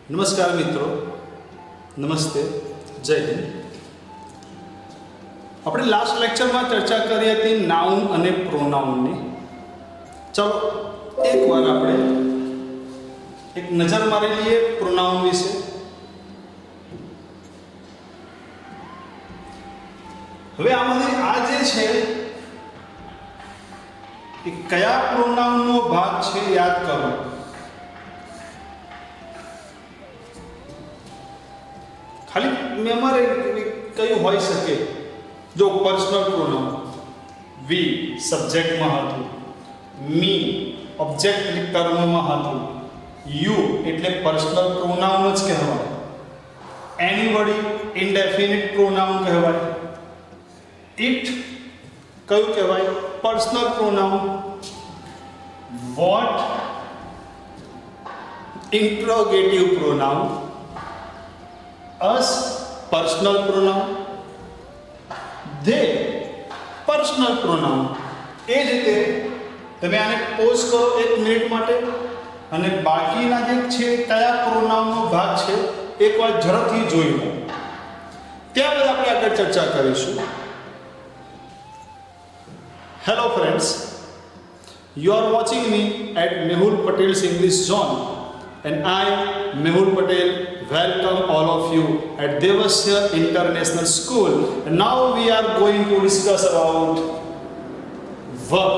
નમસ્કાર મિત્રો, નમસ્તે, જય હિન્દ. આપણે લાસ્ટ લેક્ચરમાં ચર્ચા કરી હતી નાઉન અને પ્રોનાઉનની. ચલો એકવાર આપણે એક નજર મારી લઈએ પ્રોનાઉન વિશે. હવે આમાંથી આ જે છે એ કયા પ્રોનાઉનનો ભાગ છે યાદ કરો. ખાલી મેમરી કયું હોઈ શકે. જો પર્સનલ પ્રોનાઉન વી સબ્જેક્ટમાં હતું, મી ઓબ્જેક્ટ એટલે કર્મમાં હતું, યુ એટલે પર્સનલ પ્રોનાઉન જ કહેવાય, એનીબડી ઇનડેફિનિટ પ્રોનાઉન કહેવાય, ઇટ કયું કહેવાય personal pronoun, what interrogative pronoun, us personal pronoun, they personal pronoun. એ જ રીતે તમે આને પોઝ કરો 1 મિનિટ માટે અને બાકીના જે છે કયા પ્રોનાઉનનો ભાગ છે એકવાર ઝડપથી જોઈ લો. ત્યારબાદ આપણે આગળ ચર્ચા કરીશું. Hello friends, you are watching me at Mehul Patel's English Zone and I, Mehul Patel, welcome all of you at Devasya International School. And now we are going to discuss about verb.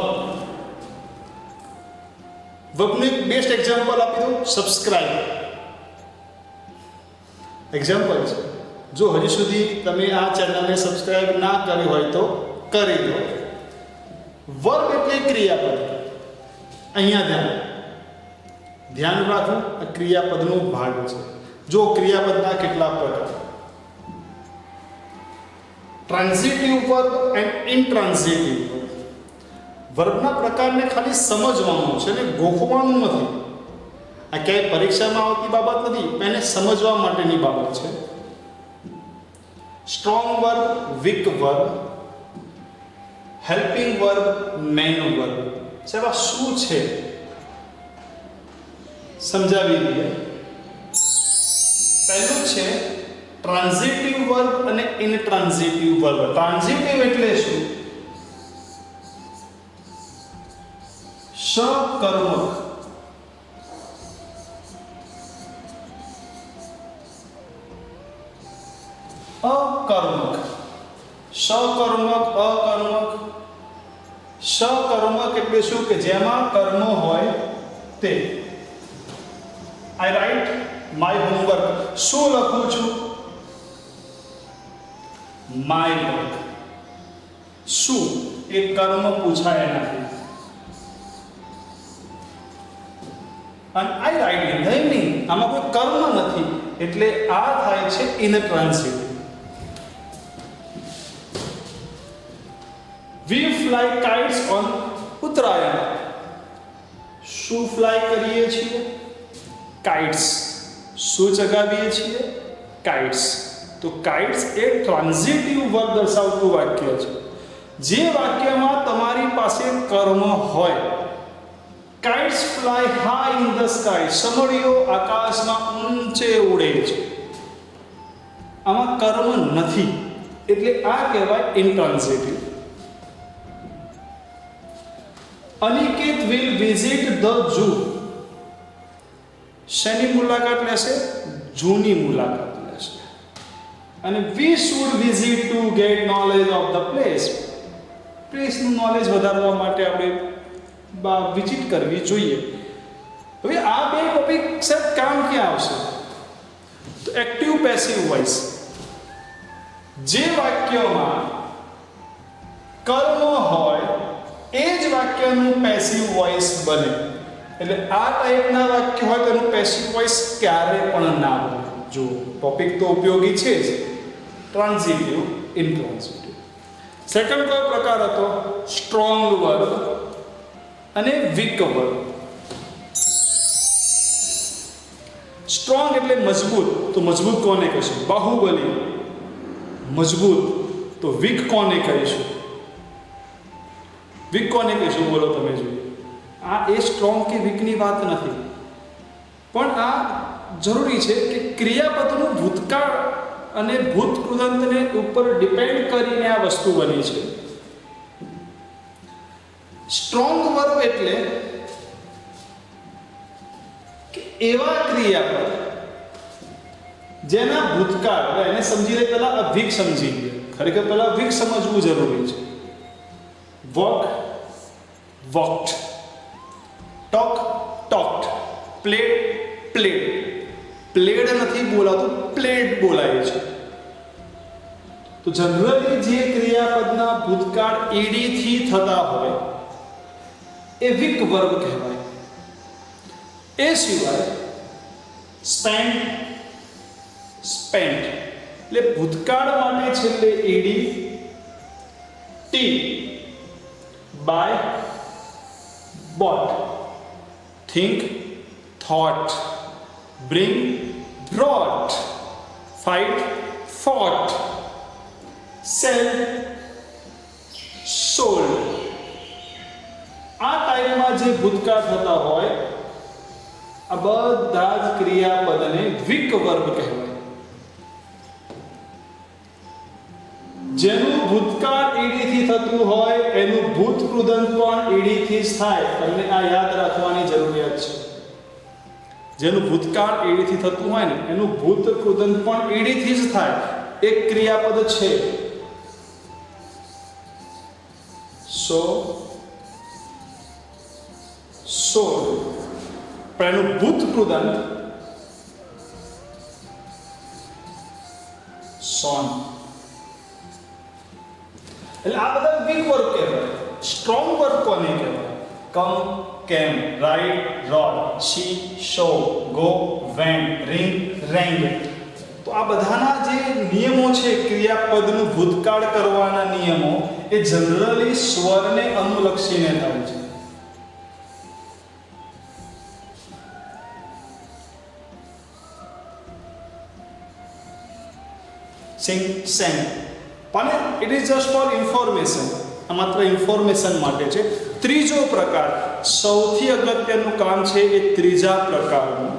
Verb નું best example આપી દઉં, subscribe. Example છે, જો હજી સુધી તમે આ ચેનલને સબસ્ક્રાઇબ ના કરી હોય તો કરી દો. વર્બ એટલે ક્રિયાપદ. અહીંયા ધ્યાન રાખવું, આ ક્રિયાપદનો ભાગ છે. જો ક્રિયાપદના કેટલા પ્રકાર, ટ્રાન્ઝિટિવ વર્બ એન્ડ ઇન્ટ્રાન્ઝિટિવ વર્બ. વર્બના પ્રકારને ખાલી સમજવાનું છે ને ગોખવાનું નથી. આ ક્યાંય પરીક્ષામાં આવતી બાબત નથી, એને સમજવા માટેની બાબત છે. Strong verb, weak verb, helping verb, main verb. સેવા શું છે સમજાવી દઈએ. પહેલું છે ટ્રાન્ઝિટિવ વર્બ અને ઇનટ્રાન્ઝિટિવ વર્બ. ટ્રાન્ઝિટિવ એટલે શું? સકર્મક. અકર્મક. સકર્મક, અકર્મક. સકર્મક એટલે શું કે જેમાં કર્મ હોય તે. I write my homework. શું લખું છું? My work. શું એ કર્મ પૂછાય એનાથી. અને I write in the evening, આમાં કોઈ કર્મ નથી એટલે આ થાય છે ઇનટ્રાન્ઝિટિવ. વી ફ્લાય કાઇટ્સ ઓન ઉત્તરાયણ. શું ફ્લાય કરીએ છીએ? કાઇટ્સ. શું ચગાવીએ છીએ? કાઇટ્સ. તો કાઇટ્સ એ ટ્રાન્ઝિટિવ વર્બ દર્શાવતું વાક્ય છે. જે વાક્યમાં તમારી પાસે કર્મ હોય. Kites fly high in the sky. સમળીઓ આકાશમાં ઊંચે ઉડે છે. આમાં કર્મ નથી એટલે આ કહેવાય intransitive. Aniket will visit the zoo. શેની મુલાકાત લેશે? ઝૂની મુલાકાત લેશે. અને we should visit to get knowledge of the place. પ્લેસનું નોલેજ વધારવા માટે આપણે વિઝિટ કરવી જોઈએ. હવે આ બે ટોપિક સાહેબ કામ ક્યાં આવશે? તો એક્ટિવ પેસિવ વોઇસ. જે વાક્યમાં કર્મ હોય એ જ વાક્યનું પેસિવ વોઇસ બને. એટલે આ ટાઈપના વાક્ય હોય તો એનું પેસિવ વોઇસ ક્યારે પણ ના બને. જો ટોપિક તો ઉપયોગી છે જ. ટ્રાન્ઝિટિવ, ઇનટ્રાન્ઝિટિવ. સેકન્ડ કયો પ્રકાર હતો? સ્ટ્રોંગ વર્બ અને વીક વર્બ. સ્ટ્રોંગ એટલે મજબૂત. તો મજબૂત કોને કહીશું? બાહુબલી. મજબૂત. તો વીક કોને કહીશું? વીક કોને કહીશું? બોલો તમે જોઈએ. આ એ સ્ટ્રોંગ કે વીકની વાત નથી, પણ આ જરૂરી છે કે ક્રિયાપદનું ભૂતકાળ અને ભૂત કૃદંતને ઉપર ડિપેન્ડ કરીને આ વસ્તુ બની છે. સ્ટ્રોંગ વર્બ એટલે કે એવા ક્રિયાપદ જેના ભૂતકાળ, એને સમજી લે પહેલા અભિક સમજી લે. ખરેખર પહેલા અભિક સમજવું જરૂરી છે. Walk, walked, talk, talked, played, played. Played નથી બોલાતું, પ્લેડ બોલાય છે. તો જનરલી જે ક્રિયાપદના ભૂતકાળ ઈડી થી થતા હોય એ વિક વર્બ કહેવાય. એ સિવાય સ્પેન્ડ, સ્પેન્ટ એટલે ભૂતકાળ માટે છેલ્લે ED, T, buy, bought, think, thought, bring, brought, fight, fought, sell, sold. આ ટાઈપમાં જે ભૂતકાળ થતા હોય આ બધા જ ક્રિયાપદને વિક વર્બ કહેવાય. જેનું ભૂતકાળ ઈડીથી થતું હોય એનું ભૂત કૃદંત પણ ઈડીથી જ થાય. તમને આ યાદ રાખવાની જરૂરિયાત છે. જેનું ભૂતકાળ ઈડીથી થતું હોય ને એનું ભૂત કૃદંત પણ ઈડીથી જ થાય. એક ક્રિયાપદ છે સો, સોલ, પણ એનું ભૂત કૃદંત સોન. એટલે આ બધા વીક વર્બ કહેવાય. સ્ટ્રોંગ વર્બ કોને કહેવાય? Come, came, ride, rode, see, saw, go, went, ring, rang. તો આ બધાના જે નિયમો છે ક્રિયાપદનું ભૂતકાળ કરવાના નિયમો એ જનરલી સ્વરને અનુલક્ષીને થાય છે. સિંગ, સેંગ. પણ it is just four information. આ માત્ર ઇન્ફોર્મેશન માટે છે. ત્રીજો પ્રકાર, સૌથી અગત્યનું કામ છે એ ત્રીજા પ્રકારનું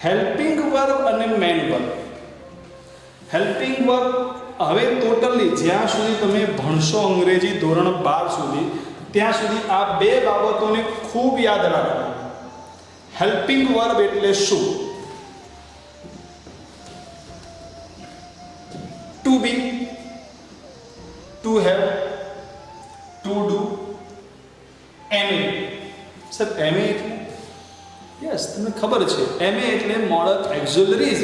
હેલ્પિંગ વર્બ અને મેન વર્બ. હેલ્પિંગ વર્બ હવે ટોટલી જ્યાં સુધી તમે ભણશો અંગ્રેજી ધોરણ 12 સુધી ત્યાં સુધી આ બે બાબતોને ખૂબ યાદ રાખો. હેલ્પિંગ વર્બ એટલે શું? To be, to have, to do, એમ એ. સર એમ એ એટલે? યસ, તમને ખબર છે એમ એ એટલે મોડલ એક્ઝિલરીઝ.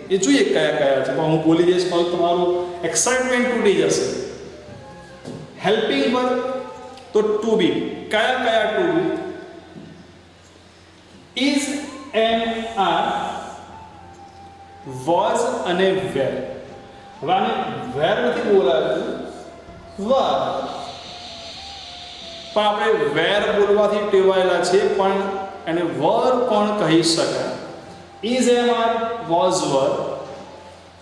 એ જોઈએ કયા કયા છે. પણ હું બોલી જઈશ તો તમારું એક્સાઇટમેન્ટ તૂટી જશે. હેલ્પિંગ વર્બ તો ટુ બી. કયા કયા to be? Is, am, are, was અને વેર. હવે આને વેર નથી બોલાતું, વર. પણ આપણે વેર બોલવાથી ટેવાયેલા છે, પણ એને વર પણ કહી શકાય. ઇઝ, એમ, આર, વોઝ, વર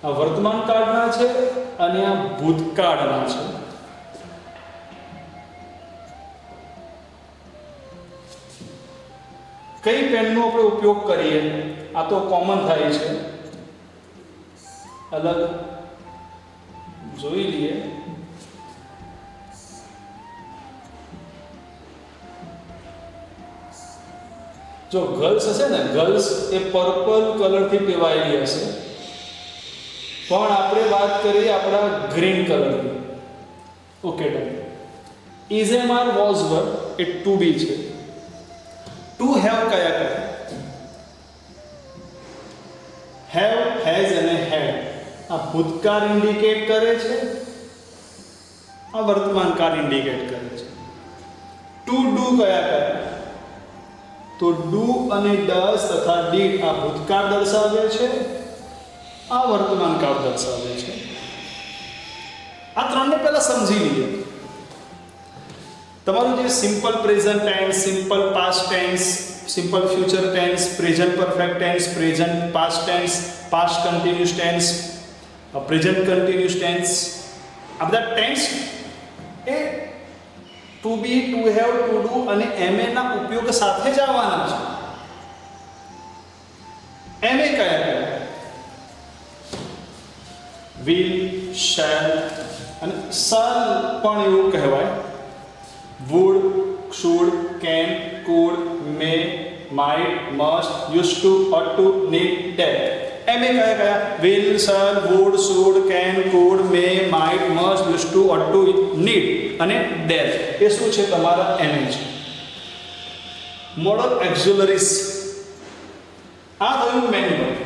આ વર્તમાન કાળના છે અને આ ભૂતકાળના છે. કઈ પેનનો આપણે ઉપયોગ કરીએ? આ તો કોમન થાય છે. અલગ જોઈ લઈએ. જો ગર્લ્સ હશે ને, ગર્લ્સ એ પર્પલ કલરથી ટેવાયેલી હશે, પણ આપણે વાત કરીએ આપણા ગ્રીન કલરની. Okay, done. Is, am, are, was, were એ ટુ બી છે. ટુ હેવ કયા કયા? હેવ, હેઝ અને હેડ. આ ભૂતકાળ ઇન્ડિકેટ કરે છે, આ વર્તમાન કાળ ઇન્ડિકેટ કરે છે. ટુ ડુ કયા કયા? તો ડુ અને ડઝ તથા ડીડ આ ભૂતકાળ દર્શાવે છે, આ વર્તમાન કાળ દર્શાવે છે. આ ત્રણને પહેલા સમજી લઈએ. તમારું જે simple present tense, simple past tense, simple future tense, present perfect tense, present past tense, past continuous tense, present continuous tense, આ બધા ટેન્સ એ to be, to have, to do અને એમ એ ના ઉપયોગ સાથે જ આવવાના છે. એમે કયા વિલ, શેલ અને શલ પણ એવું કહેવાય. Would, should, can, could, may, might, must, use to, ought to, need, ડેડ. એમે કયા will, shall, would, should, can, could, may, might, must, use to, ought to, need અને ડેડ. એ શું છે? તમારા એમે છે. Modal auxiliaries. આ થયું મેન વર્બ.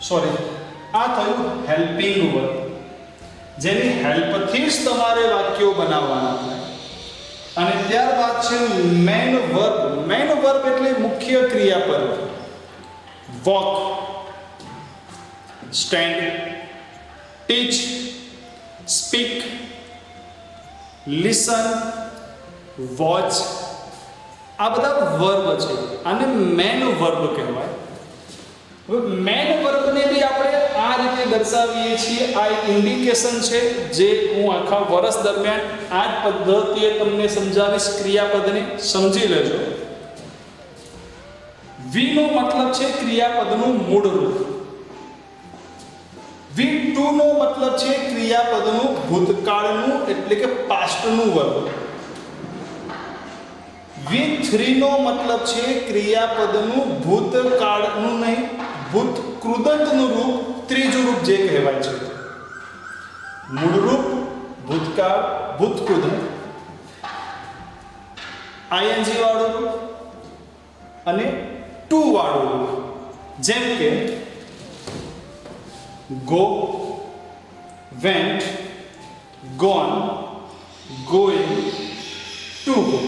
સોરી, આ થયું હેલ્પિંગ વર્બ, જેની હેલ્પથી જ તમારે વાક્યો બનાવવાના થાય. અને ત્યારબાદ છે મેન વર્બ. મેન વર્બ એટલે મુખ્ય ક્રિયાપદ. વોક, સ્ટેન્ડ, ટીચ, સ્પીક, લિસન, વોચ, આ બધા વર્બ છે. આને મેન વર્બ કહેવાય. હવે મેન વર્બને બી આપણે આ રીતે દર્શાવીએ છીએ. આ એક ઇન્ડિકેશન છે જે હું આખા વર્ષ દરમિયાન આ જ પદ્ધતિએ તમને સમજાવીશ. ક્રિયાપદને સમજી લેજો. વી નો મતલબ છે ક્રિયાપદનું મૂળ રૂપ. વી ટુ નો મતલબ છે ક્રિયાપદનું ભૂતકાળનું એટલે કે પાસ્ટનું વર્બ. વી થ્રી નો મતલબ છે ક્રિયાપદનું ભૂતકાળનું નહીં, ભૂત કૃદંતનું રૂપ, ત્રીજું રૂપ જે કહેવાય છે. મૂળ રૂપ, ભૂતકાળ, ભૂત કૃદંત, આઈએનજી વાળું રૂપ અને ટુ વાળું રૂપ. જેમ કે go, went, gone, going, to go.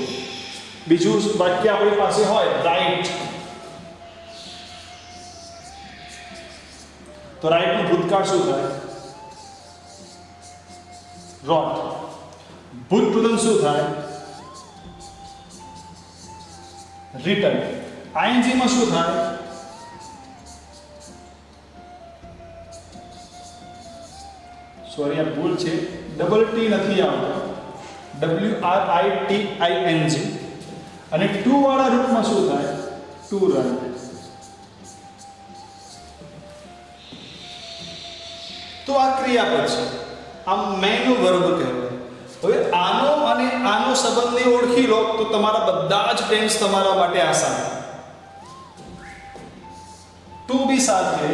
બીજું વાક્ય આપણી પાસે હોય રાઈટ, તો રાઈટ નું ભૂતકાળ શું થાય? રોટ. ભૂતકૃદંત શું થાય? રિટન. આઈએનજી માં શું થાય? સોરી, આ ભૂલ છે, ડબલ ટી નથી આવતો, WRITING. અને ટુ વાળા રૂપમાં શું થાય? Two run. તો આ ક્રિયાપદ છે, આ મેન વર્બ કહેવાય. હવે આનો અને આનો સંબંધને ઓળખી લો તો તમારા બધા જ ટેન્સ તમારા માટે આસાન. ટુ બી સાથે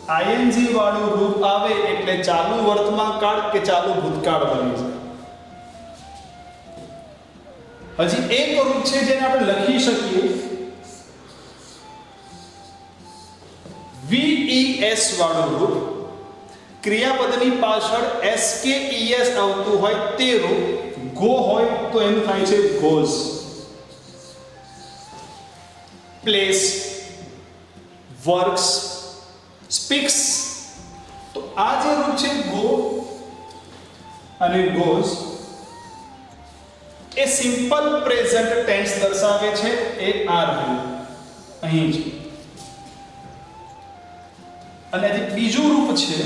આઈએનજી વાળું રૂપ આવે એટલે ચાલુ વર્તમાન કાળ કે ચાલુ ભૂતકાળ બની જાય. હજી એક રૂપ છે જેને આપણે લખી શકીએ VES વાળું રૂપ. ક્રિયાપદની પાછળ SKES આવતું હોય તે રૂપ. ગો હોય તો એનું થાય છે ગોઝ. Place, works, speaks. તો આ જે રૂપ છે ગો અને ગોઝ એ સિમ્પલ પ્રેઝન્ટ ટેન્સ દર્શાવે છે. એ આ રહ્યું અહીં છે. અને જે બીજું રૂપ છે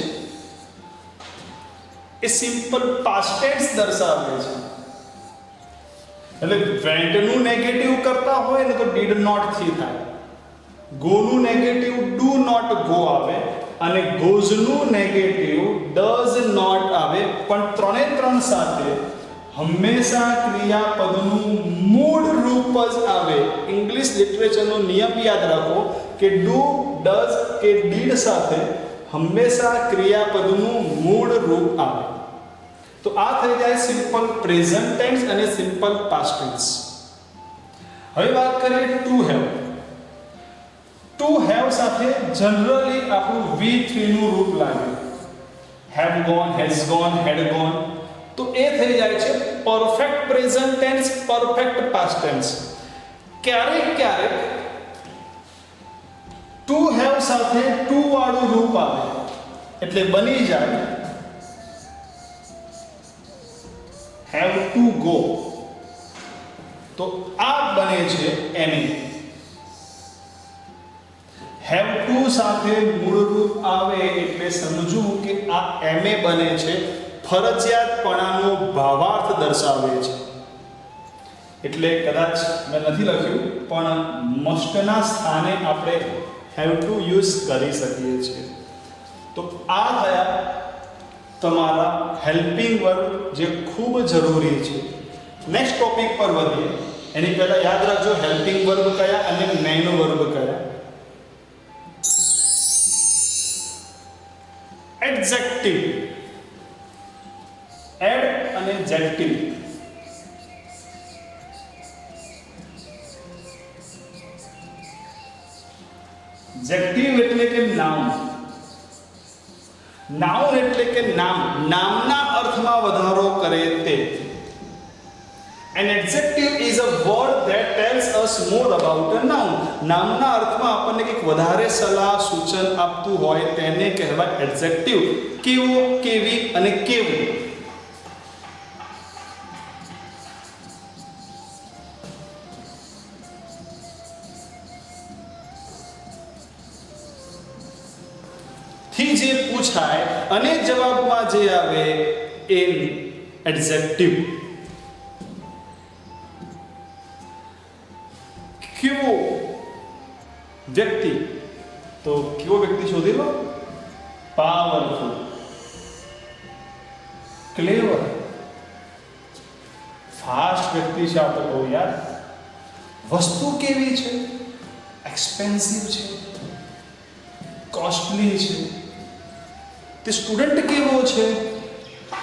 એ સિમ્પલ પાસ્ટ ટેન્સ દર્શાવે છે. એટલે વેન્ટ નું નેગેટિવ કરતા હોય ને તો ડીડ નોટ થી થાય. ગો નું નેગેટિવ ડુ નોટ ગો આવે અને ગોઝ નું નેગેટિવ ડઝ નોટ આવે. પણ ત્રણે ત્રણ સાથે હંમેશા ક્રિયાપદનું મૂળ રૂપ જ આવે. ઇંગ્લિશ લિટરેચરનો નિયમ યાદ રાખો કે ડુ, ડઝ કે ડીડ સાથે હંમેશા ક્રિયાપદનું મૂળ રૂપ આવે. તો આ થઈ જાય સિમ્પલ પ્રેઝન્ટ ટેન્સ અને સિમ્પલ પાસ્ટ ટેન્સ. હવે વાત કરીએ ટુ હેવ. ટુ હેવ સાથે જનરલી આપણું V3 નું રૂપ લાગે. Have gone, has gone, had gone. તો એ થઈ જાય છે perfect present tense, perfect past tense. ક્યારેક ક્યારેક ટુ હેવ સાથે ટુ વાળું રૂપ આવે એટલે બની જાય હેવ ટુ ગો. તો આ બને છે એમે. હેવ ટુ સાથે મૂળ રૂપ આવે એટલે સમજવું કે આ એમે બને છે. ફરજિયાતપણાનો ભાવાર્થ દર્શાવે છે. એટલે કદાચ મેં નથી લખ્યું, પણ મસ્ટના સ્થાને આપણે હેવ ટુ યુઝ કરી શકીએ છીએ. તો આ થયા તમારા હેલ્પિંગ વર્બ જે ખૂબ જરૂરી છે. નેક્સ્ટ ટોપિક પર વધીએ. એની પહેલા યાદ રાખજો હેલ્પિંગ વર્બ કયા અને મેઇન વર્બ કયા. એડજેક્ટિવ, એડ અને જેક્ટિવ. જેક્ટિવ એટલે કે નાઉન. નાઉન એટલે કે નામ, નામના અર્થમાં વધારો કરે તે. An adjective is a word that tells us more about a noun. નામના અર્થમાં આપણને કંઈક વધારે સલાહ સૂચન આપતું હોય તેને કહેવાય એડજેક્ટિવ. કેવો, કેવી અને કેવું. થી જે પૂછાય અને જવાબમાં જે આવે એ એડજેક્ટિવ. કેવો વ્યક્તિ, તો કેવો વ્યક્તિ શોધી લો. પાવરફુલ, ક્લેવર, ફાસ્ટ વ્યક્તિ છે આ તો બહુ યાર. વસ્તુ કેવી છે, એક્સપેન્સિવ છે, કોસ્ટલી છે. તે સ્ટુડન્ટ કેવો છે,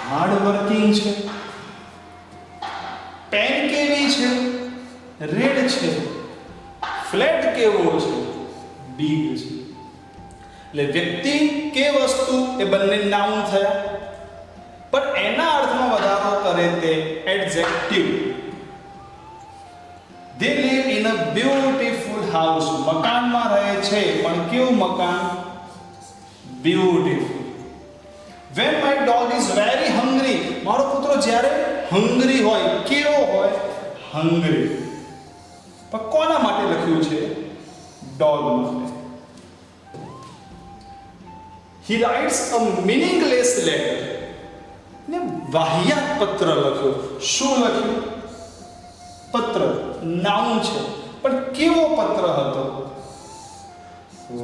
હાર્ડ વર્કિંગ છે. પેન કેવી છે, રેડ છે. ફ્લેટ કેવો છે, બિગ છે. એટલે વ્યક્તિ કે વસ્તુ એ બંને નાઉન થયા, પણ એના અર્થમાં વધારો કરે તે adjective. They live in a beautiful house. મકાનમાં રહે છે, પણ કેવું મકાન, beautiful. When my dog is very hungry, મારો કૂતરો જ્યારે હંગ્રી હોય, કેવો હોય, હંગ્રી. પણ કોના માટે લખ્યું છે, ડોગ માટે. He writes a meaningless letter. ને વાહિયાત પત્ર લખ્યો. શું લખ્યું, પત્ર. નાઉન છે, પણ કેવો પત્ર હતો,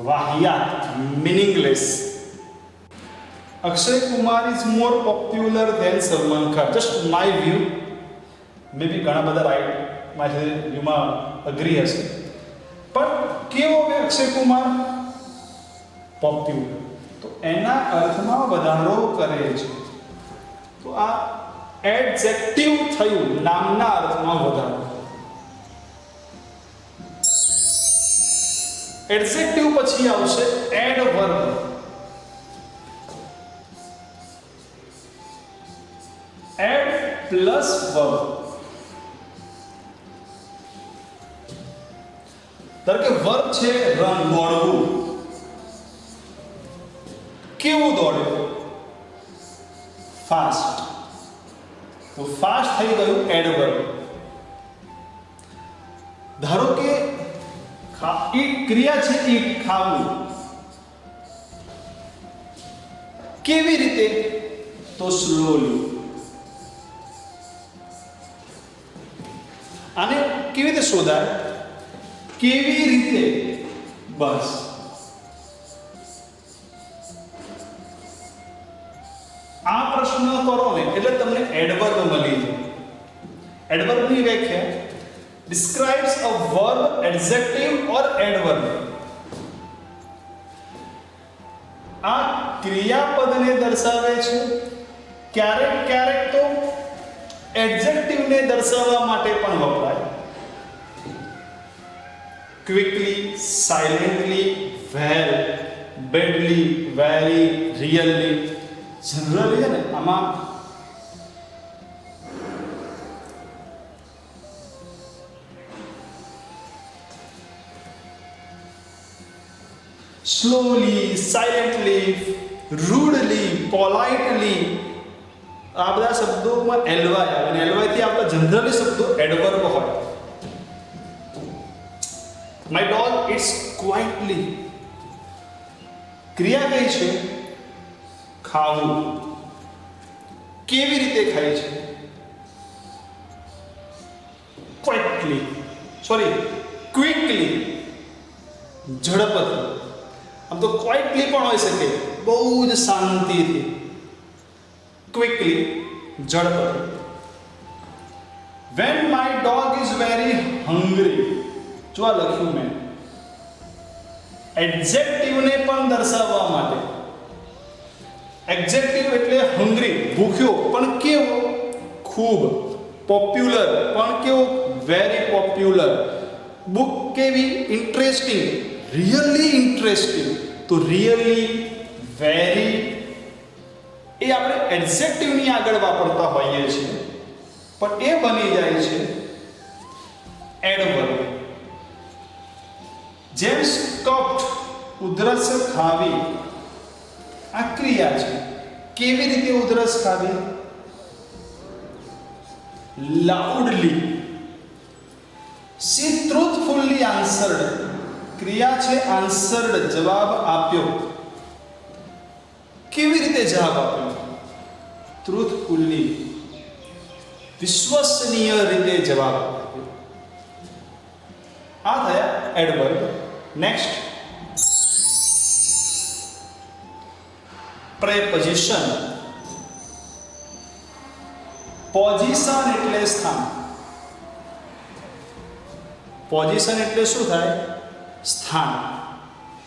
વાહિયાત, meaningless. Akshay Kumar is more popular than Salman Khan. Just my view. Maybe ઘણા બધા રાઈટ મારી વ્યૂમાં અગ્રી હશે, પણ કેવો કે અક્ષય કુમાર, પોપ્યુલર. તો એના અર્થમાં વધારો કરે છે. તો આ એડજેક્ટિવ થયું, નામના અર્થમાં વધારો. એડજેક્ટિવ પછી આવશે એડવર્બ. Add plus verb. ધારો કે વર્બ છે રન, દોડવું. કેવું દોડે, ફાસ્ટ. તો ફાસ્ટ થઈ ગયું એડવર્બ. ધારો કે ઈટ ક્રિયા છે, ઈટ ખાવું. કેવી રીતે, તો સ્લોલી. આને કેવી રીતે શોધાય, કેવી રીતે, બસ. આ પ્રશ્ન કરો ને એટલે તમને એડવર્બ મળી જાય. એડવર્બની વ્યાખ્યા describes a verb, adjective or adverb. આ ક્રિયાપદને દર્શાવે છે. ક્યારેક ક્યારેક તો એડજેક્ટિવને દર્શાવવા માટે પણ વપરાય. ક્વિકલી, સાયલેન્ટલી, વેલ, બેડલી, વેરી, રિયલી. જનરલી છે ને આમાં slowly, silently, rudely, politely, આ બધા શબ્દોમાં એલવાય આવે, અને એલવાયથી આપણે જનરલી શબ્દો એડવર્બ હોય. My dog eats quietly. ક્રિયા કઈ છે, ખાવું. કેવી રીતે ખાય છે, ક્વિકલી, ઝડપથી. આમ તો ક્વાઇટલી પણ હોઈ શકે, બહુ જ શાંતિથી. ક્વિકલી, ઝડપથી. When my dog is very hungry, જો આ લખ્યું મેં, એડજેક્ટિવને પણ દર્શાવવા માટે. એડજેક્ટિવ એટલે હંગ્રી, ભૂખ્યો, પણ કેવો? ખૂબ. પોપ્યુલર, પણ કેવો? Very popular. બુક કેવી? Interesting, really interesting. તો રિયલી, વેરી એ આપણે એડજેક્ટિવની આગળ વાપરતા હોઈએ છીએ, પણ એ બની જાય છે એડવર્બ. જેમ સ્ટોપ્ડ, ઉધરસ ખાવી, આ ક્રિયા છે. કેવી રીતે ઉધરસ ખાવી? લાઉડલી. સી ટ્રુથફુલી આન્સર્ડ, ક્રિયા છે આન્સર્ડ, જવાબ આપ્યો. કેવી રીતે જવાબ આપ્યો? ટ્રુથફુલી, વિશ્વસનીય રીતે જવાબ આપ્યો. આ થયા એડવર્બ. Next, preposition. પોઝિશન એટલે સ્થાન. પોઝિશન એટલે શું થાય? સ્થાન.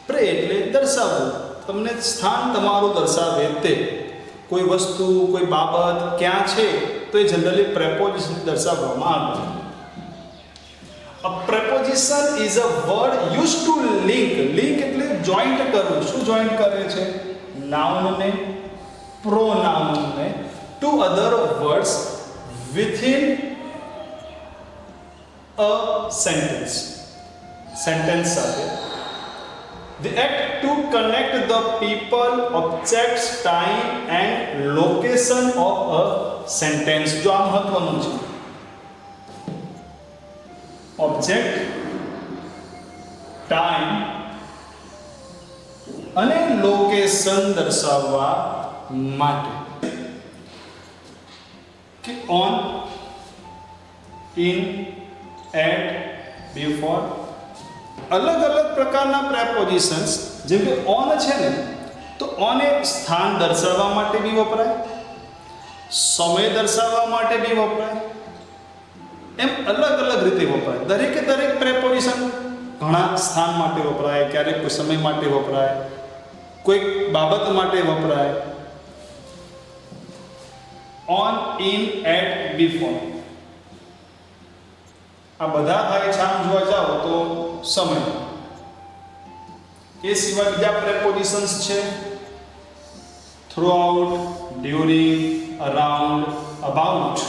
પ્રે એટલે દર્શાવવું, તમને સ્થાન તમારું દર્શાવે તે. કોઈ વસ્તુ, કોઈ બાબત ક્યાં છે તો એ જનરલી પ્રેપોઝિશન દર્શાવવામાં આવે. A preposition is a word used to link. Link એટલે જોઈન્ટ કરવું. શું જોઈન્ટ કરે છે? નાઉન ને પ્રોનાઉન ને to other words within a sentence. Sentence સાથે. The act to connect the people, objects, time and location of a sentence. જો આ મહત્વનું છે. ઓબ્જેક્ટ, ટાઈમ અને લોકેશન દર્શાવવા માટે. કે ઓન, ઇન, એટ, બિફોર. અલગ અલગ પ્રકારના પ્રેપોઝિશન્સ, જેમ કે ઓન છે ને, તો ઓન એ સ્થાન દર્શાવવા માટે બી વપરાય, સમય દર્શાવવા માટે બી વપરાય. એમ અલગ અલગ રીતે વપરાય. દરેકે દરેક પ્રેપોઝિશન ઘણા સ્થાન માટે વપરાય, ક્યારેક કોઈ સમય માટે વપરાય, કોઈક બાબત માટે વપરાય. ઓન, ઇન, એટ, બિફોર આ બધા થાય છે. આમ જોવા જાઓ તો સમય. એ સિવાય બીજા પ્રેપોઝિશન્સ છે throughout, during, around, about.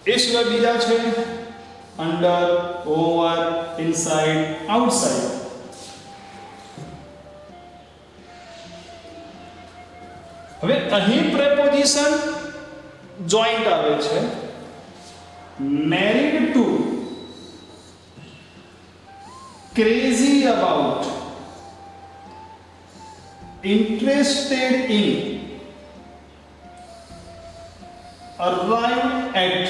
એ સિવાય બીજા છે અંડર, ઓવર, ઇનસાઇડ, આઉટસાઇડ. હવે અહીં પ્રેપોઝિશન જોઈન્ટ આવે છે. Married to, crazy about, interested in, arrive at,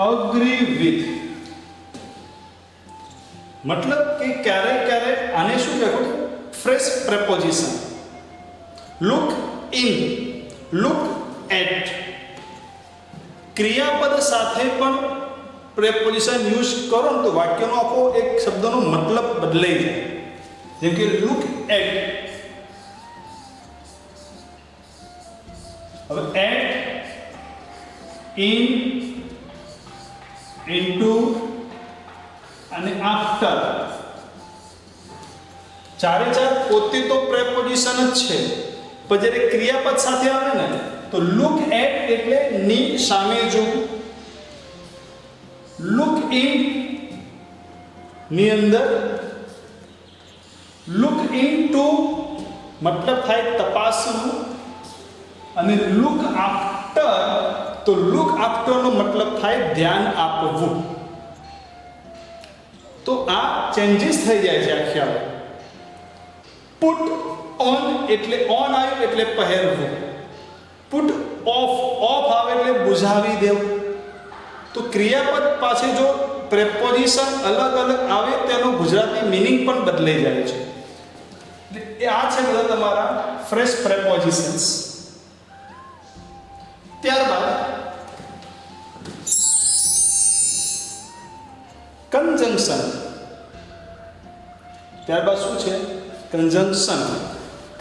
agree with. મતલબ કે ક્યારેક ક્યારેક આને શું કહેવું? Phrase preposition. Look in, look at. ક્રિયાપદ સાથે પણ પ્રેપોઝિશન યુઝ કરો ને તો વાક્યનો આખો એક શબ્દનો મતલબ બદલાઈ જાય. જેમ કે લુક એટ. હવે એટ, ઇન, ઇનટુ અને આફ્ટર, ચારે ચાર પોતે તો પ્રેપોઝિશન જ છે, પણ જ્યારે ક્રિયાપદ સાથે આવે ને તો લુક એટ એટલે ની સામે જોવું, લુક ઇન ની અંદર, લુક ઇનટુ મતલબ થાય તપાસવું, અને લુક આફ્ટર તો લુક આફ્ટર નો મતલબ થાય ધ્યાન આપવું. તો આ ચેન્જીસ થઈ જાય છે આખી. પુટ ઓન એટલે ઓન આવ્યું એટલે પહેરવું, પુટ ઓફ આવે એટલે બુઝાવી દેવું. તો ક્રિયાપદ પાસે જો પ્રેપોઝિશન અલગ અલગ આવે તેનો ગુજરાતી મિનિંગ પણ બદલાઈ જાય છે. આ છે બધા તમારા ફ્રેશ પ્રેપોઝિશન્સ. ત્યારબાદ કંજંક્શન. ત્યારબાદ શું છે? કંજંક્શન.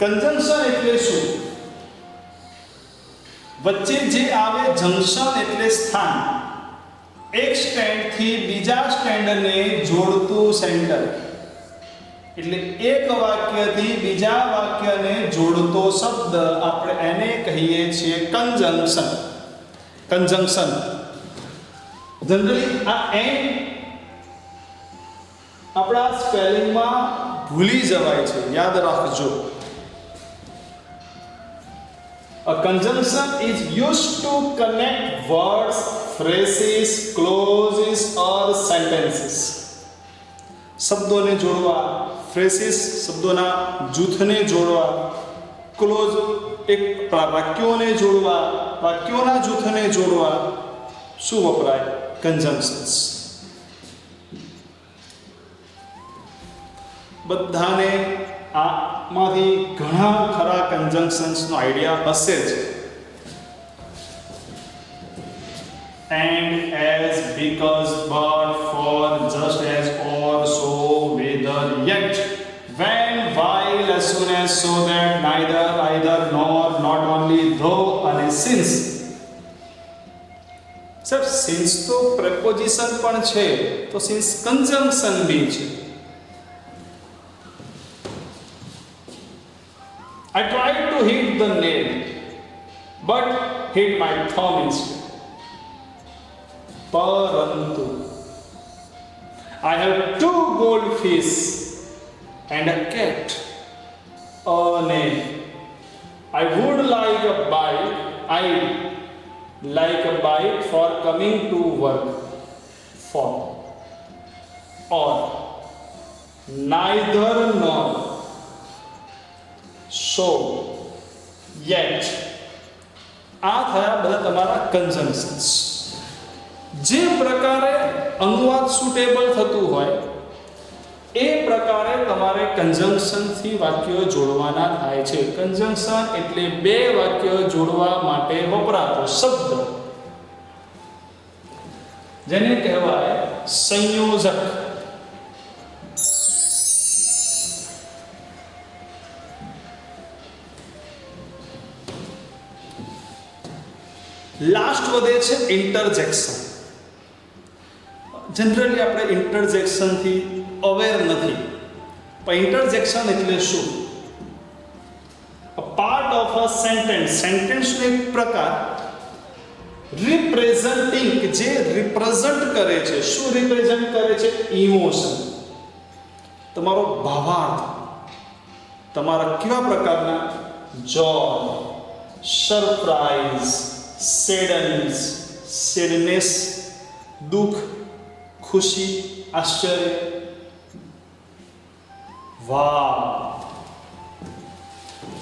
કંજંક્શન એટલે શું? વચ્ચે જે આવે જંક્શન એટલે સ્થાન, એક સ્ટેન્ડ થી બીજા સ્ટેન્ડને જોડતું સેન્ટર. એટલે એક વાક્યથી બીજા વાક્યને જોડતો શબ્દ આપણે એને કહીએ છીએ કંજંક્શન. કંજંક્શન જનરલી આ એન્ડ આપણા સ્પેલિંગમાં ભૂલી જવાય છે, યાદ રાખજો. A conjunction is used to connect words, phrases, clauses or sentences. શબ્દોને જોડવા, phrases શબ્દોના જૂથને જોડવા, ક્લોઝ એક વાક્યોને જોડવા, વાક્યોના જૂથને જોડવા શું વપરાય? conjunctions. બધાને આમાંથી ઘણા ખરા કંજંક્શન્સનો આઈડિયા હશે જ. And as, because, but, for, just as, or, so, whether, yet, when, while, as soon as, so that, neither, either, nor, not only, though અને since. સર since તો preposition પણ છે, તો since conjunction બી છે. I tried to hit the nail, but hit my thumb instead. Parantu, I have 2 goldfish and a cat. Nay, I would like a bike. I like a bike for coming to work. For, or, neither nor. So, yet. આ થયા બધા તમારા કંજંક્શન્સ. જે પ્રકારે અનુવાદ suitable થતું હોય એ પ્રકારે તમારે કંજંક્શનથી વાક્યો જોડવાના થાય છે. કંજંક્શન એટલે બે વાક્યો જોડવા માટે વપરાતો શબ્દ, જેને કહેવાય સંયોજક. લાસ્ટ વધે છે ઇન્ટરજેક્શન. જનરલી આપણે ઇન્ટરજેક્શનથી અવેર નથી, પણ ઇન્ટરજેક્શન એટલે શું? A part of a sentence, સેન્ટેન્સનો એક પ્રકાર રિપ્રેઝન્ટિંગ, જે રિપ્રેઝન્ટ કરે છે. શું રિપ્રેઝન્ટ કરે છે? ઇમોશન, તમારો ભાવાર્થ, તમારા કેવા પ્રકારના જોય, સરપ્રાઈઝ, સેડનેસ, દુઃખ, ખુશી, આશ્ચર્ય, વાવ,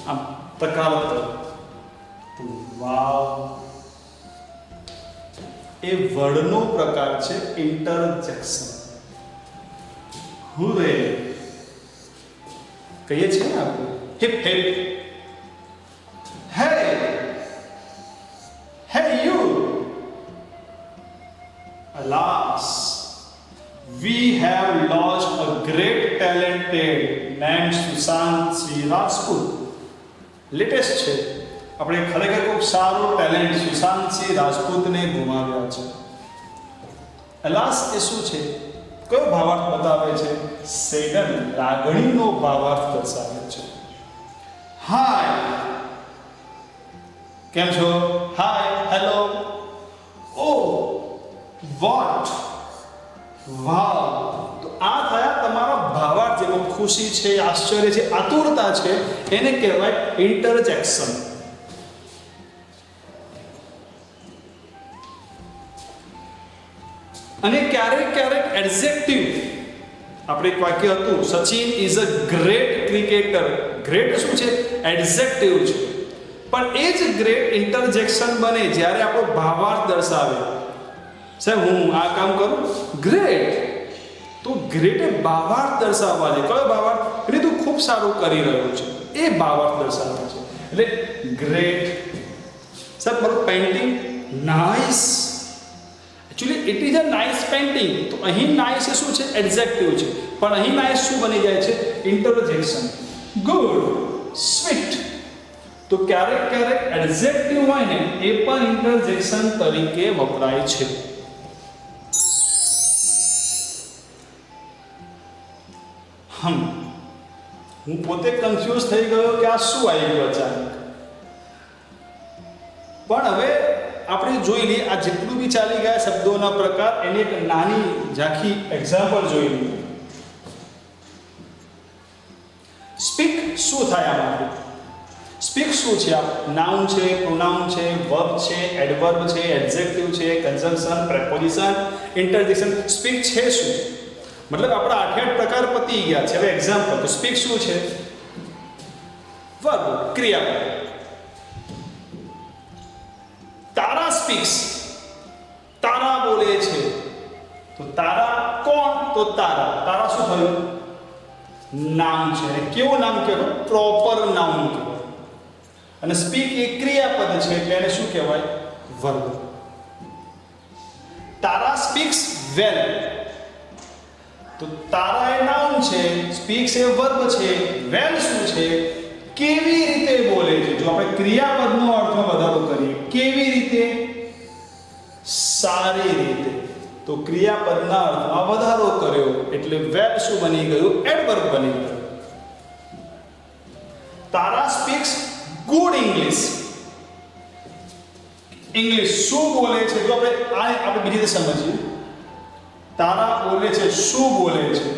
આમ તકાવત, વાવ એ વર્ડનો પ્રકાર છે ઇન્ટરજેક્શન. હુરે કહીએ છીએ ને આપણે, હિપ હિપ, હે Hey you! Alas, we have lost a great talented named Sushant Singh Rajput. Latest છે, આપણે ખરેખર ખૂબ સારો ટેલેન્ટ સુશાંત સિંહ રાજપૂતને ગુમાવ્યા છે. અલાસ એ શું છે? કયો ભાવાર્થ બતાવે છે? સેડન, લાગણીનો ભાવાર્થ દર્શાવે છે. હાય, કેમ છો? હાય, હેલો. ઓ, વોટ, વાવ. તો આ થયા તમારા ભાવાર્થ, જેમાં ખુશી છે, આશ્ચર્ય છે, આતુરતા છે, એને કહેવાય ઇન્ટરજેક્શન. અને ક્યારેક ક્યારેક એડજેક્ટિવ. આપણે એક વાક્ય હતું, Sachin is a great cricketer, great શું છે? એડજેક્ટિવ છે. પણ એ જ ગ્રેટ ઇન્ટરજેક્શન બને જ્યારે આપણો ભાવાર્થ દર્શાવે. સાહેબ હું આ કામ કરું, ગ્રેટ. તો ગ્રેટ એ ભાવાર્થ દર્શાવવા છે. કયો ભાવાર્થ? એટલે તું ખૂબ સારું કરી રહ્યો છે, એ ભાવાર્થ દર્શાવે છે. એટલે ગ્રેટ. સાહેબ મારું painting nice. Actually it is a nice painting. તો અહીં નાઇસ એ શું છે? એડજેક્ટિવ છે. પણ અહીં નાઇસ શું બની જાય છે? ઇન્ટરજેક્શન. Good, sweet. તો ક્યારેક ક્યારેક એડજેક્ટિવ હોય ને એ પણ ઇન્ટરજેક્શન તરીકે વપરાય છે. હું પોતે કન્ફ્યુઝ થઈ ગયો કે આ શું આવી ગયું અચાનક. પણ હવે આપણે જોઈ લઈએ આ જેટલું બી ચાલી ગયા શબ્દોના પ્રકાર, એની એક નાની ઝાંખી એક્ઝામ્પલ જોઈ લઈએ. સ્પીક શું થાય આમાંથી? સ્પીક શું છે? આ નાઉન છે, પ્રોનાઉન છે, વર્બ છે, એડવર્બ છે, એડજેક્ટિવ છે, કન્જંક્શન, પ્રેપોઝિશન, ઇન્ટરજેક્શન. સ્પીક છે શું? મતલબ આપણા 8 પ્રકાર પતી ગયા છે. હવે એક્ઝામ્પલ, તો સ્પીક શું છે? વર્બ, ક્રિયાપદ. તારા સ્પીક્સ, તારા બોલે છે. તો તારા કોણ? તો તારા. તારા શું થયું? નામ છે. કેવું નામ કહેવાય? પ્રોપર નાઉન કહેવાય. અને સ્પીક એ ક્રિયાપદ છે એટલે એને શું કહેવાય? વર્બ. તારા સ્પીક્સ વેલ. તો તારા એ નાઉન છે, સ્પીક્સ એ વર્બ છે, વેલ શું છે? કેવી રીતે બોલે છે. જો આપણે ક્રિયાપદનો અર્થમાં વધારો કરીએ, કેવી રીતે? સારી રીતે. તો ક્રિયાપદના અર્થમાં વધારો કર્યો એટલે વેલ શું બની ગયું? એડવર્બ બની ગયું. તારા સ્પીક્સ ગુડ ઇંગ્લિશ. ઇંગ્લિશ શું બોલે છે? જો આપણે બીજી રીતે સમજીએ. તારા બોલે છે, શું બોલે છે?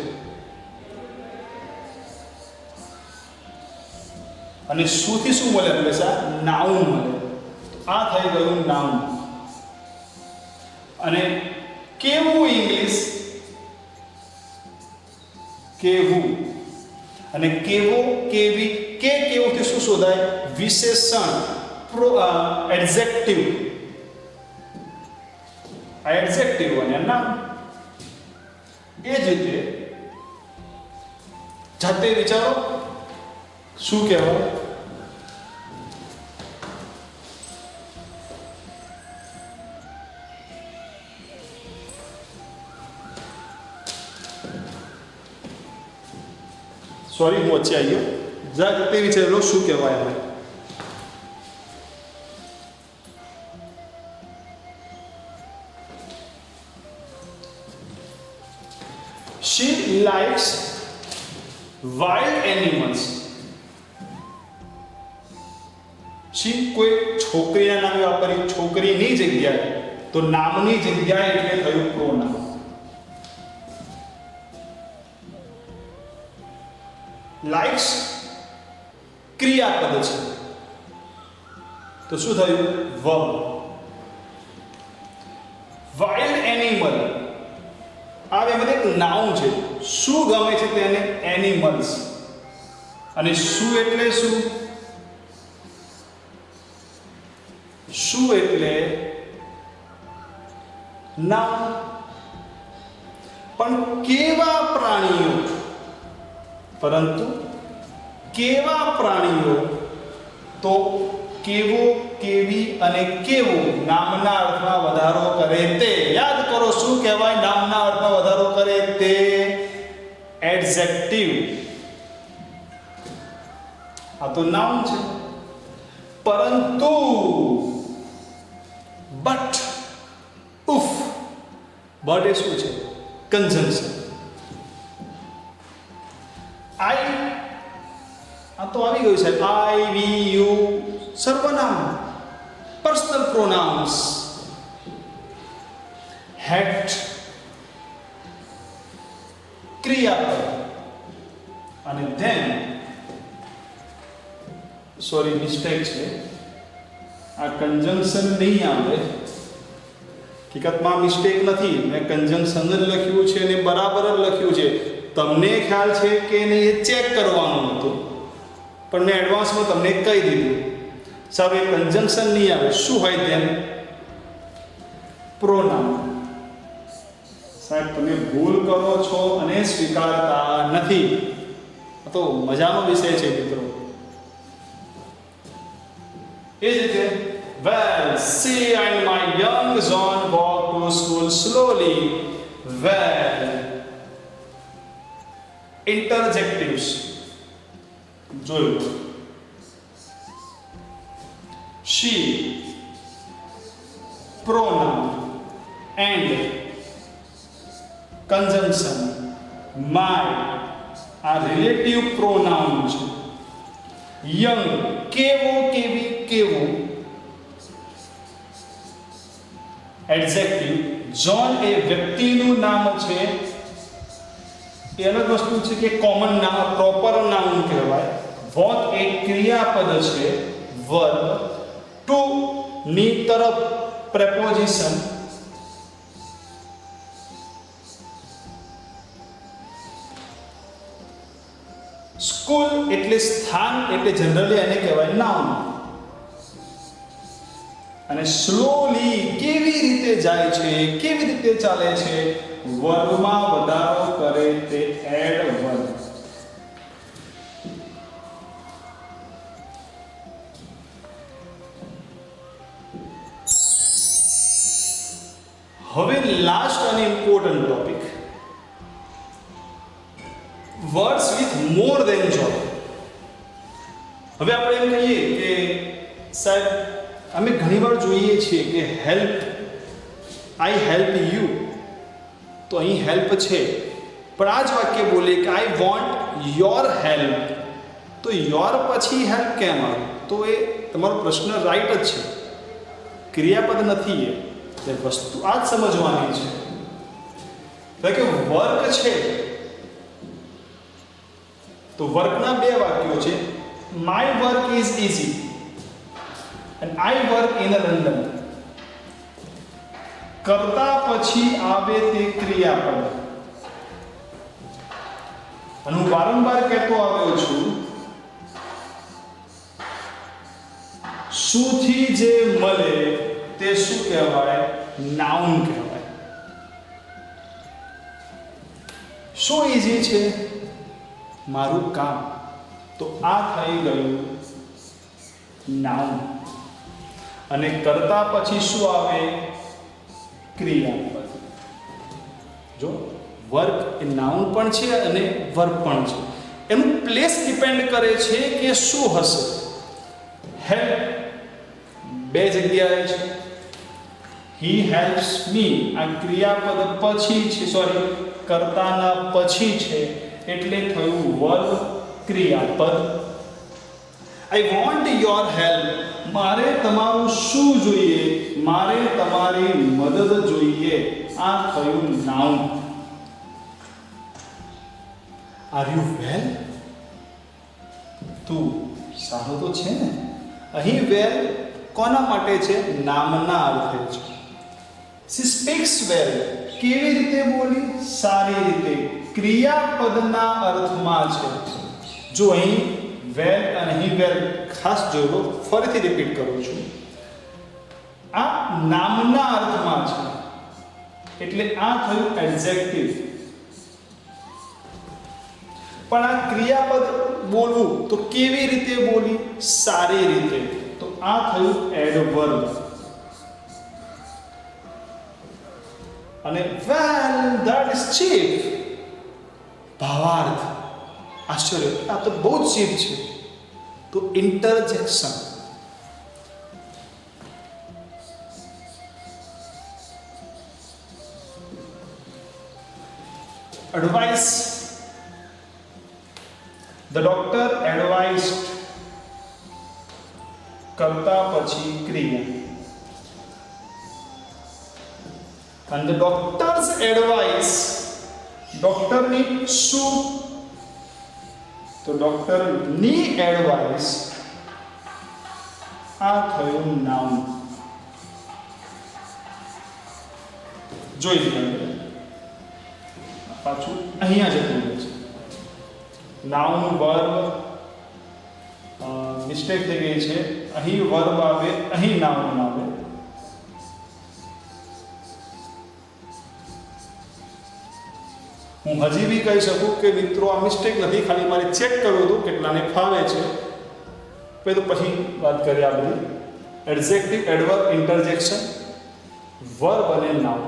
અને શું થી શું મળે? હંમેશા નાઉન મળે. આ થઈ ગયું નાઉન. અને કેવું ઇંગ્લિશ? કેવું. અને કેવો, કેવી, કેવું થી શું શોધાય? વિશેષણ, એડજેક્ટિવ. આ એડજેક્ટિવ અને નામ. એ જ રીતે જાતે વિચારો શું કહેવાય? સોરી હું વચ્ચે આવી ગયો. જાતે વિચારો શું કહેવાય હવે? She likes wild animals. she કોઈ છોકરીના નામે વાપરી, છોકરીની જગ્યાએ. તો નામની જગ્યાએ એટલે થયું પ્રોનાઉન. લાઇક્સ ક્રિયાપદ છે તો શું થયું? વર્બ. વાઇલ્ડ એનિમલ આ એમાં એક નાઉન છે. શું ગમે છે તેને? એનિમલ્સ. અને શું એટલે શું? શું એટલે નાઉન. પણ કેવા પ્રાણીઓ? પરંતુ કેવા પ્રાણીઓ? તો કેવો, કેવી અને કેવો નામના અર્થમાં વધારો કરે તે. યાદ કરો શું કહેવાય? નામના અર્થમાં વધારો કરે તે એડજેક્ટિવ. આ તો નાઉન છે. પરંતુ બટ, ઉફ. બટ એ શું છે? કન્જંક્શન. આઈ આ તો આવી ગયું છે. આઈ, વી, યુ સર્વનામ, પર્સનલ પ્રોનાઉન્સ. હેટ ક્રિયાપદ. અને ધેન સોરી મિસ્ટેક છે. આ કન્જંક્શન નહીં આવે. હકીકતમાં મિસ્ટેક નથી. મેં કન્જંક્શન જ લખ્યું છે અને બરાબર જ લખ્યું છે. તમને ખ્યાલ છે કે નહીં એ ચેક કરવાનું હતું. પણ મેં એડવાન્સમાં તમને કહી દીધું. સારું, એ કન્જંક્શન નહીં આવે, શું હોય તેમ? પ્રોનાઉન. સાહેબ તમે ભૂલ કરો છો અને સ્વીકારતા નથી. આ તો મજાનો વિષય છે મિત્રો. એ જ રીતે well, she and my young John walked to school slowly. Well, interjectives જોયું. She, pronoun, and conjunction my આ રિલેટિવ પ્રોનાઉન છે. યંગ, કેવો, કેવી, કેવું, એડજેક્ટિવ. જોન એ વ્યક્તિનું નામ છે, એ અલગ વસ્તુ છે કે કોમન નામ, પ્રોપર નાઉન કહેવાય. વોટ એ ક્રિયાપદ છે, વર્બ. ટુ ની તરફ પ્રેપોઝિશન. સ્કૂલ એટલે સ્થાન, એટલે જનરલી એને કહેવાય નાઉન. અને સ્લોલી કેવી રીતે જાય છે, કેવી રીતે ચાલે છે, વર્બમાં વધારો કરે તે એડવર્બ. હવે લાસ્ટ અને important topic, words with more than job. હવે આપણે એમ કહીએ કે સાહેબ અમે ઘણીવાર જોઈએ છીએ કે હેલ્પ, આઈ હેલ્પ યુ, તો અહીં હેલ્પ છે, પણ આ જ વાક્ય બોલીએ કે આઈ વોન્ટ યોર હેલ્પ, તો યોર પછી હેલ્પ કેમ આવે? તો એ તમારો પ્રશ્ન રાઈટ જ છે, ક્રિયાપદ નથી. એ વસ્તુ આ જ સમજવાની છે. એટલે કે વર્ક છે, તો વર્કના બે વાક્યો છે. My work is easy and I work in London. કરતા પછી આવે તે ક્રિયાપદ. અને હું વારંવાર કહેતો આવ્યો છું, શુંથી જે મળે તે શું કહેવાય? નાઉન કહેવાય. શું ઈઝી છે? મારું કામ. તો આ થઈ ગયું નાઉન. અને કરતા પછી શું આવે? ક્રિયાપદ. જો વર્ક એ નાઉન પણ છે અને વર્બ પણ છે. એનું પ્લેસ ડિપેન્ડ કરે છે કે શું હશે. હેલ્પ બે જગ્યાએ છે. હી હેલ્પ્સ મી આ ક્રિયાપદ પછી છે, સોરી કર્તાના પછી છે, એટલે થયું વર્બ ક્રિયાપદ. આઈ વોન્ટ યોર હેલ્પ, મારે તમારું શું જોઈએ? મારે તમારી મદદ જોઈએ. આ થયું નાઉન. આર યુ વેલ? તું સારો તો છે ને? અહીં વેલ કોના માટે છે? નામના અર્થે છે. શી સ્પીક્સ વેલ, કેવી રીતે બોલી? સારી રીતે, ક્રિયાપદના અર્થમાં છે. જો અહીં વેલ અને અહીં વેલ ખાસ જોયો, ફરીથી રિપીટ કરું છું, આ નામના અર્થમાં છે, એટલે આ થયું એડજેક્ટિવ. પણ આ ક્રિયાપદ બોલવું તો કેવી રીતે બોલી? સારી રીતે, તો આ થયું એડવર્બ. અને વેલ ધેટ ઇઝ ચીપ, ભાવાર્થ. આશ્ચર્ય, આ તો બહુ જ ચીપ છે. તો ઇન્ટરજેક્શન. એડવાઇસ. ધ ડોક્ટર એડવાઇસ્ડ, કરતા પછી ક્રિયા. And the doctor's advice, ડોક્ટરની શું? તો ડોક્ટરની એડવાઇસ. આ થયું નાઉન. જોઈ લો, પાછું અહીંયા જતું રહે છે. નાઉન, વર્બ, મિસ્ટેક થઈ ગઈ છે. અહીં વર્બ આવે, અહીં નાઉન આવે. હું હજી બી કહી શકું કે મિત્રો આ મિસ્ટેક નથી, ખાલી મારે ચેક કરવું હતું કેટલાને ફાવે છે. પછી વાત કરીએ આ બધી એડજેક્ટિવ, એડવર્બ, ઇન્ટરજેક્શન, વર્બ અને નાઉન.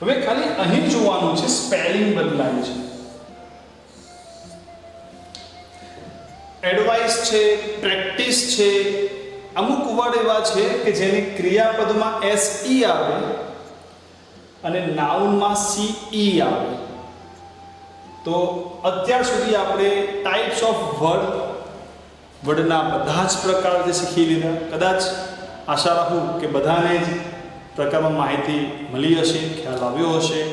હવે ખાલી અહીં જોવાનું છે સ્પેલિંગ બદલાય છે. એડવાઇસ છે, પ્રેક્ટિસ છે, અમુક વર્ડ એવા છે કે જેની ક્રિયાપદમાં SE આવે અને નાઉનમાં CE આવે. તો અત્યાર સુધી આપણે ટાઈપ્સ ઓફ વર્ડના બધા જ પ્રકાર જે શીખી લીધા. કદાચ આશા રાખું કે બધાને જ પ્રકારમાં માહિતી મળી હશે, ખ્યાલ આવ્યો હશે.